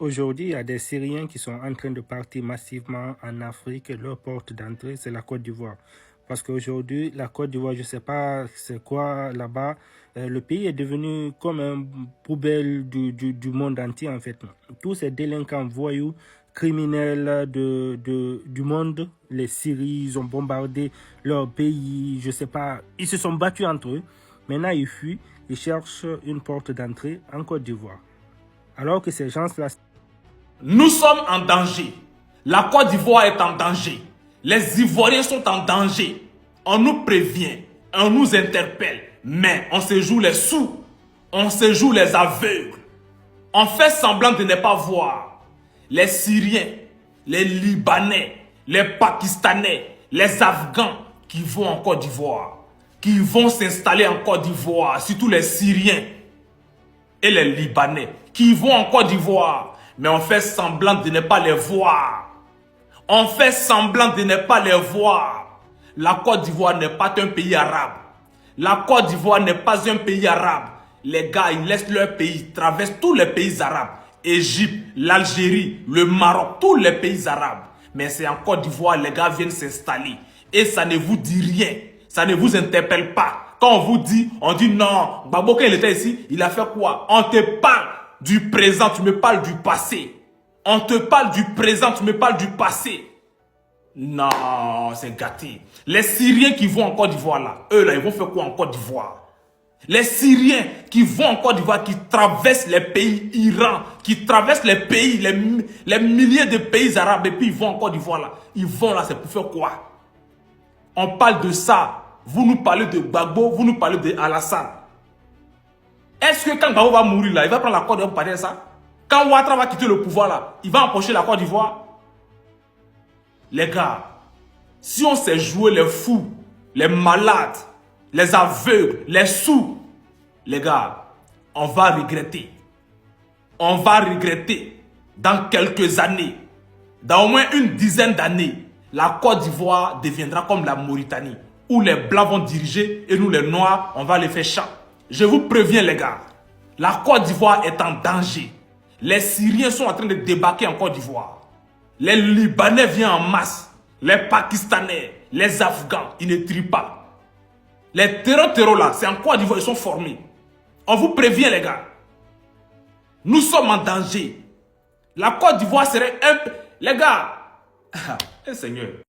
Aujourd'hui, il y a des Syriens qui sont en train de partir massivement en Afrique. Leur porte d'entrée, c'est la Côte d'Ivoire. Parce qu'aujourd'hui, la Côte d'Ivoire, je ne sais pas c'est quoi là-bas. Le pays est devenu comme une poubelle du monde entier, en fait. Tous ces délinquants voyous, criminels du monde, les Syriens, ils ont bombardé leur pays, je ne sais pas. Ils se sont battus entre eux. Maintenant, ils fuient. Ils cherchent une porte d'entrée en Côte d'Ivoire. Alors que ces gens-là... Nous sommes en danger. La Côte d'Ivoire est en danger. Les Ivoiriens sont en danger. On nous prévient, on nous interpelle, mais on se joue les sourds, on se joue les aveugles. On fait semblant de ne pas voir. Les Syriens, les Libanais, les Pakistanais, les Afghans qui vont en Côte d'Ivoire, qui vont s'installer en Côte d'Ivoire, surtout les Syriens et les Libanais qui vont en Côte d'Ivoire. Mais on fait semblant de ne pas les voir. On fait semblant de ne pas les voir. La Côte d'Ivoire n'est pas un pays arabe. La Côte d'Ivoire n'est pas un pays arabe. Les gars, ils laissent leur pays, ils traversent tous les pays arabes. Égypte, l'Algérie, le Maroc, tous les pays arabes. Mais c'est en Côte d'Ivoire, les gars viennent s'installer. Et ça ne vous dit rien. Ça ne vous interpelle pas. Quand on vous dit, on dit non, Gbagbo quand il était ici, il a fait quoi? On te parle du présent, tu me parles du passé. On te parle du présent, tu me parles du passé. Non, c'est gâté. Les Syriens qui vont en Côte d'Ivoire là, eux là, ils vont faire quoi en Côte d'Ivoire? Les Syriens qui vont en Côte d'Ivoire, qui traversent les pays Iran, qui traversent les pays, les milliers de pays arabes, et puis ils vont en Côte d'Ivoire là. Ils vont là, c'est pour faire quoi? On parle de ça. Vous nous parlez de Gbagbo, vous nous parlez de Alassane. Est-ce que quand Gbagbo va mourir là, il va prendre la Côte d'Ivoire pour parler de ça? Quand Ouattara va quitter le pouvoir là, il va empocher la Côte d'Ivoire? Les gars, si on s'est joué les fous, les malades, les aveugles, les sourds, les gars, on va regretter. On va regretter dans quelques années, dans au moins une dizaine d'années, la Côte d'Ivoire deviendra comme la Mauritanie, où les Blancs vont diriger et nous les Noirs, on va les faire champ. Je vous préviens les gars, la Côte d'Ivoire est en danger. Les Syriens sont en train de débarquer en Côte d'Ivoire. Les Libanais viennent en masse. Les Pakistanais, les Afghans, ils ne trient pas. Les terrors là, c'est en Côte d'Ivoire, ils sont formés. On vous prévient les gars. Nous sommes en danger. La Côte d'Ivoire serait un... Les gars, Seigneur.